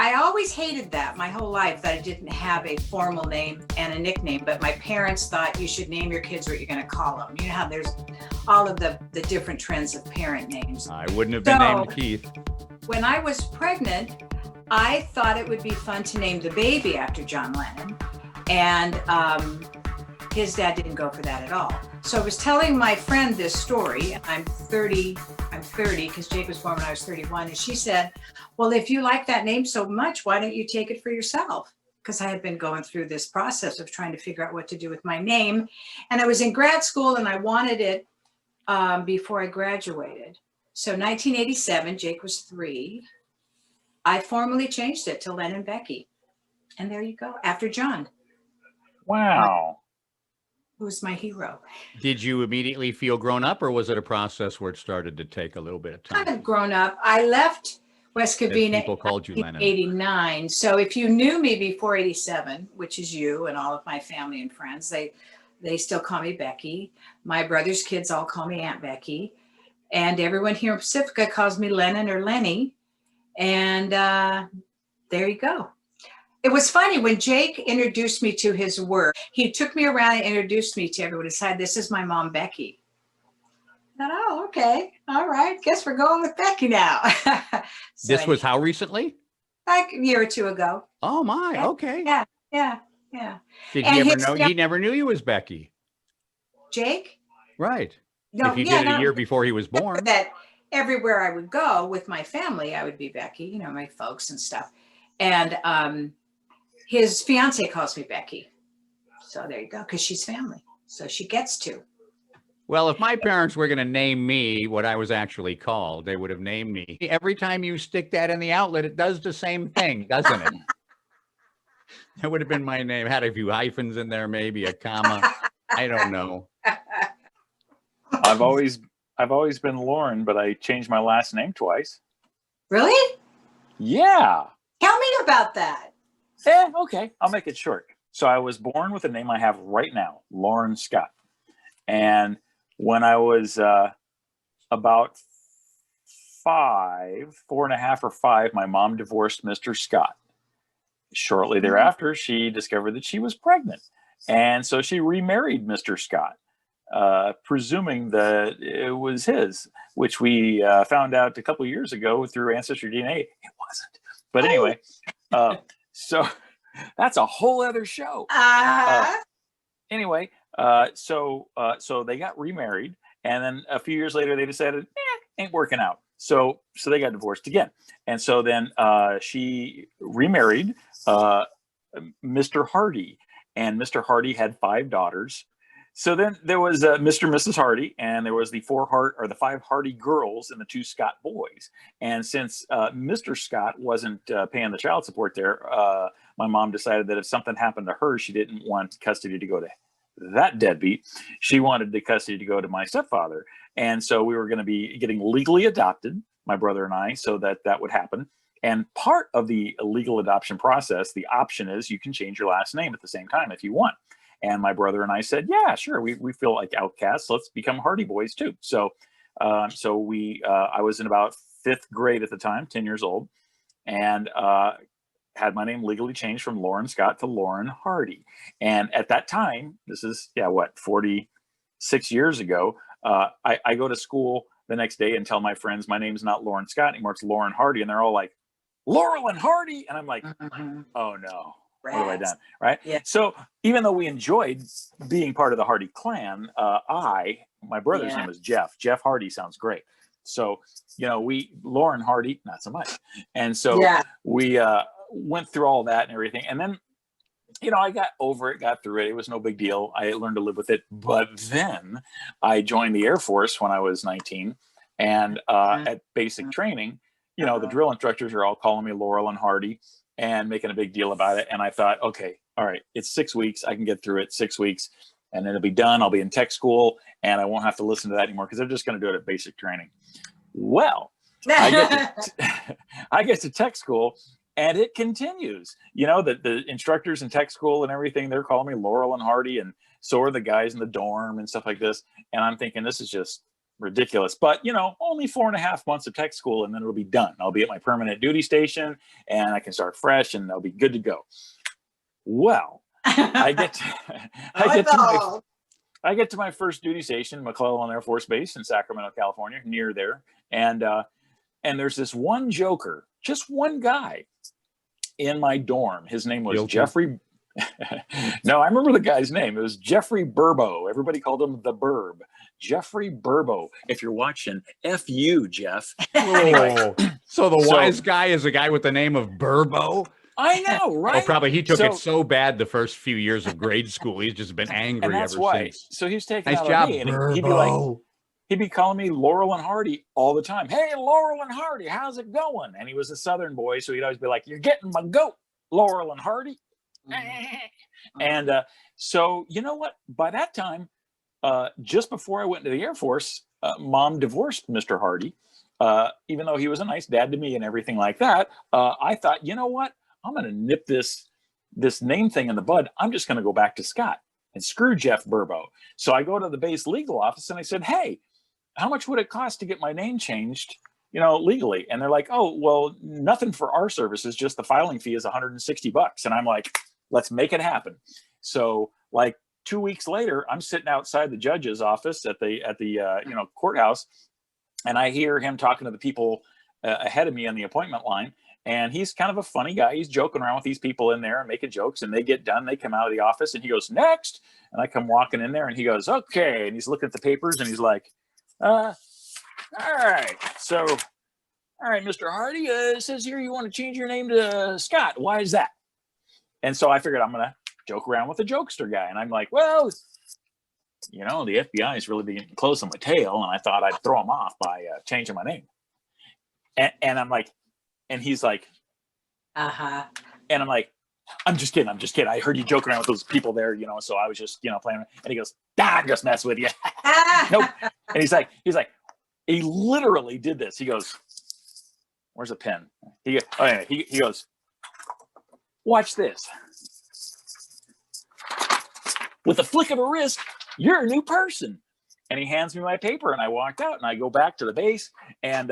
I always hated that my whole life, that I didn't have a formal name and a nickname, but my parents thought you should name your kids what you're going to call them. You know how there's all of the different trends of parent names. I wouldn't have been named Keith. When I was pregnant, I thought it would be fun to name the baby after John Lennon. And his dad didn't go for that at all. So I was telling my friend this story. I'm 30 because Jake was born when I was 31. And she said, well, if you like that name so much, why don't you take it for yourself? Because I had been going through this process of trying to figure out what to do with my name. And I was in grad school and I wanted it before I graduated. So 1987, Jake was 3. I formally changed it to Len and Becky. And there you go, after John. Wow. Who's my hero. Did you immediately feel grown up, or was it a process where it started to take a little bit of time? Kind of grown up. I left West Covina people called you Lennon. in 89. So if you knew me before 87, which is you and all of my family and friends, they still call me Becky. My brother's kids all call me Aunt Becky. And everyone here in Pacifica calls me Lennon or Lenny. And there you go. It was funny when Jake introduced me to his work. He took me around and introduced me to everyone and said, this is my mom, Becky. I thought, oh, okay. All right. Guess we're going with Becky now. So this was how recently? Like a year or 2 ago. Oh, my. Yeah. Okay. Yeah. Did he ever know? He never knew you as Becky. Jake? Right. No, if you did it a year before he was born. That everywhere I would go with my family, I would be Becky, you know, my folks and stuff. And his fiance calls me Becky. So there you go, because she's family. So she gets to. Well, if my parents were going to name me what I was actually called, they would have named me. Every time you stick that in the outlet, it does the same thing, doesn't it? That would have been my name. Had a few hyphens in there, maybe a comma. I don't know. I've always been Loren, but I changed my last name twice. Really? Yeah. Tell me about that. Okay. I'll make it short. So I was born with the name I have right now, Loren Scott. And when I was about 4.5 or 5, my mom divorced Mr. Scott. Shortly thereafter, she discovered that she was pregnant. And so she remarried Mr. Scott, presuming that it was his, which we found out a couple of years ago through Ancestry DNA. It wasn't. But anyway, so that's a whole other show. Anyway, so they got remarried, and then a few years later they decided, ain't working out. So they got divorced again. And so then she remarried Mr. Hardy, and Mr. Hardy had 5 daughters. So then there was Mr. and Mrs. Hardy, and there was the 5 Hardy girls and the 2 Scott boys. And since Mr. Scott wasn't paying the child support there, my mom decided that if something happened to her, she didn't want custody to go to that deadbeat. She wanted the custody to go to my stepfather. And so we were going to be getting legally adopted, my brother and I, so that would happen. And part of the legal adoption process, the option is you can change your last name at the same time if you want. And my brother and I said, yeah, sure. We feel like outcasts. Let's become Hardy boys too. So I was in about 5th grade at the time, 10 years old, and had my name legally changed from Loren Scott to Loren Hardy. And at that time, this is, 46 years ago, I go to school the next day and tell my friends, my name's not Loren Scott anymore, it's Loren Hardy. And they're all like, Laurel and Hardy. And I'm like, oh no. What have I done? Right. Yeah. So even though we enjoyed being part of the Hardy clan, my brother's name was Jeff. Jeff Hardy sounds great. So, Loren Hardy, not so much. And so we went through all that and everything. And then, I got over it, got through it. It was no big deal. I learned to live with it. But then I joined the Air Force when I was 19. And at basic training, the drill instructors are all calling me Laurel and Hardy and making a big deal about it. And I thought, okay, all right, it's 6 weeks. I can get through it 6 weeks and then it'll be done. I'll be in tech school and I won't have to listen to that anymore because they're just going to do it at basic training. Well, I get to tech school and it continues. The instructors in tech school and everything, they're calling me Laurel and Hardy, and so are the guys in the dorm and stuff like this. And I'm thinking, this is just ridiculous. But, you know, only 4.5 months of tech school and then it'll be done. I'll be at my permanent duty station and I can start fresh and I'll be good to go. Well, I get to my first duty station, McClellan Air Force Base in Sacramento, California, near there. And there's this one joker, just one guy in my dorm. His name was Jeffrey. No, I remember the guy's name. It was Jeffrey Burbo. Everybody called him the Burb. Jeffrey Burbo. If you're watching, F you, Jeff. Anyway, so the wise guy is a guy with the name of Burbo? I know, right? Oh, probably he took it so bad the first few years of grade school. He's just been angry and that's ever why. since. So he was taking Nice out job, on me, and Burbo. he'd be calling me Laurel and Hardy all the time. Hey, Laurel and Hardy, how's it going? And he was a Southern boy, so he'd always be like, "You're getting my goat, Laurel and Hardy." And so, you know what? By that time, just before I went into the Air Force, Mom divorced Mr. Hardy. Even though he was a nice dad to me and everything like that, I thought, you know what? I'm going to nip this name thing in the bud. I'm just going to go back to Scott and screw Jeff Burbo. So I go to the base legal office and I said, hey, how much would it cost to get my name changed, you know, legally? And they're like, oh, well, nothing for our services. Just the filing fee is $160. And I'm like, let's make it happen. So like 2 weeks later, I'm sitting outside the judge's office at the courthouse, and I hear him talking to the people ahead of me on the appointment line. And he's kind of a funny guy. He's joking around with these people in there and making jokes, and they get done. They come out of the office and he goes, next. And I come walking in there and he goes, okay. And he's looking at the papers and he's like, all right. So, all right, Mr. Hardy, it says here you want to change your name to Scott. Why is that? And so I figured I'm going to joke around with the jokester guy. And I'm like, well, you know, the FBI is really being close on my tail. And I thought I'd throw him off by changing my name. And I'm like, and he's like, and I'm like, I'm just kidding. I heard you joking around with those people there, you know, so I was just, you know, playing. And he goes, I'm just messing with you. Nope. And he's like, he literally did this. He goes, where's a pen? He goes, watch this. With a flick of a wrist, you're a new person. And he hands me my paper and I walked out and I go back to the base and,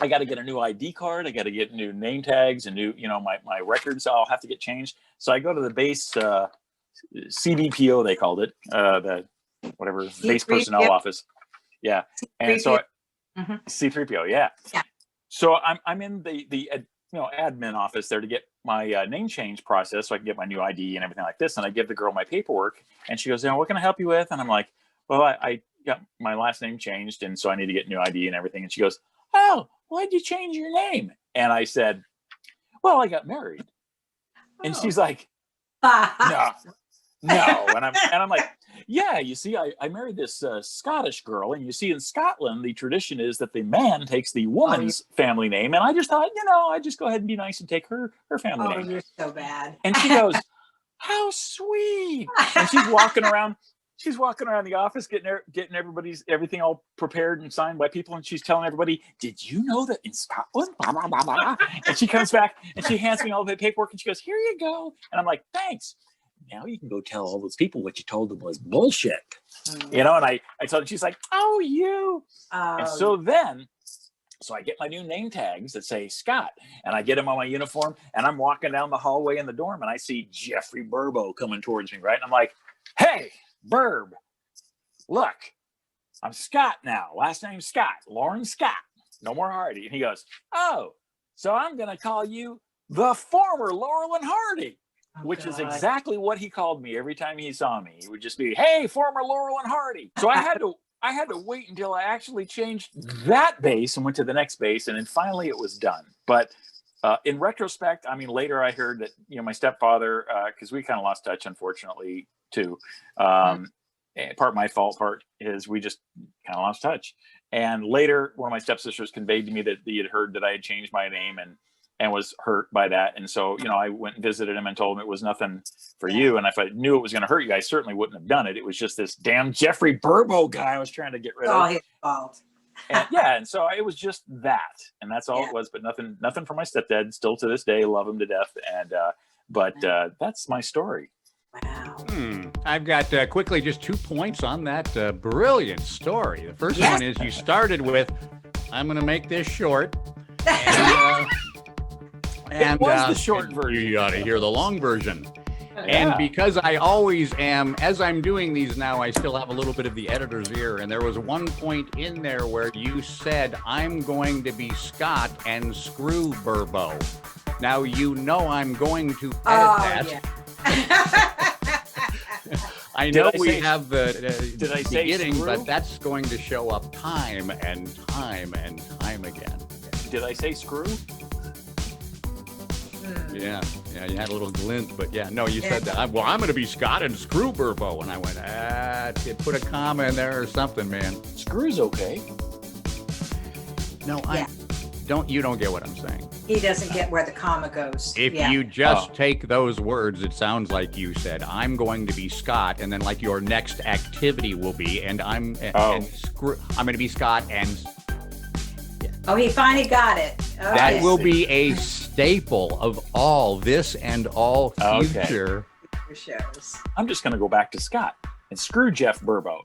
I got to get a new ID card. I got to get new name tags and new, you know, my records all have to get changed. So I go to the base CBPO, they called it, the whatever base personnel office. Yeah. And so C3PO. Yeah. So I'm in the admin office there to get my name change process so I can get my new ID and everything like this. And I give the girl my paperwork and she goes, what can I help you with? And I'm like, well, I got my last name changed. And so I need to get new ID and everything. And she goes, oh, why'd you change your name? And I said, well, I got married. And she's like, no. And I'm like, yeah, you see, I married this Scottish girl. And you see, in Scotland, the tradition is that the man takes the woman's family name. And I just thought, you know, I'd just go ahead and be nice and take her family name. Oh, you're so bad. And she goes, how sweet. And she's walking around the office, getting everything all prepared and signed by people. And she's telling everybody, did you know that in Scotland, blah, blah, blah, blah. And she comes back and she hands me all the paperwork and she goes, here you go. And I'm like, thanks. Now you can go tell all those people what you told them was bullshit. You know, and I told her, she's like, oh, you. And so I get my new name tags that say Scott, and I get them on my uniform, and I'm walking down the hallway in the dorm, and I see Jeffrey Burbo coming towards me, right? And I'm like, hey, Burb, look, I'm Scott now. Last name Scott, Loren Scott, no more Hardy. And he goes, oh, so I'm going to call you the former Laurel and Hardy, which is exactly what he called me every time he saw me. He would just be, hey, former Laurel and Hardy. So I had to wait until I actually changed that base and went to the next base. And then finally it was done. But in retrospect, I mean, later I heard that, you know, my stepfather, because we kind of lost touch, unfortunately, too. Part my fault, part is we just kind of lost touch. And later, one of my stepsisters conveyed to me that he had heard that I had changed my name and was hurt by that. And so, you know, I went and visited him and told him it was nothing for you. And if I knew it was going to hurt you, I certainly wouldn't have done it. It was just this damn Jeffrey Burbo guy I was trying to get rid of. All his fault. And yeah, and so it was just that, and that's all it was. But nothing for my stepdad. Still to this day, love him to death. And but that's my story. Wow. I've got quickly just 2 points on that brilliant story. The first Yes. one is you started with, I'm going to make this short. And, It was the short version. You ought to hear the long version. Yeah. And because I always am, as I'm doing these now, I still have a little bit of the editor's ear. And there was one point in there where you said, I'm going to be Scott and screw Burbo. Now, you know I'm going to edit that. Yeah. I know Did I we say- have the did I say beginning, screw? but that's going to show up time and time and time again. Did I say screw? Yeah, you had a little glint, but yeah, no, you said that. Well, I'm going to be Scott and screw Burbo. And I went, put a comma in there or something, man. Screw's okay. No, Yeah. you don't get what I'm saying. He doesn't get where the comma goes. If Yeah. you just take those words, it sounds like you said, I'm going to be Scott, and then like your next activity will be, and I'm going to be Scott, and Oh, he finally got it. Oh, that yes. will be a staple of all this and all Okay. future. shows. I'm just going to go back to Scott and screw Jeff Burbo.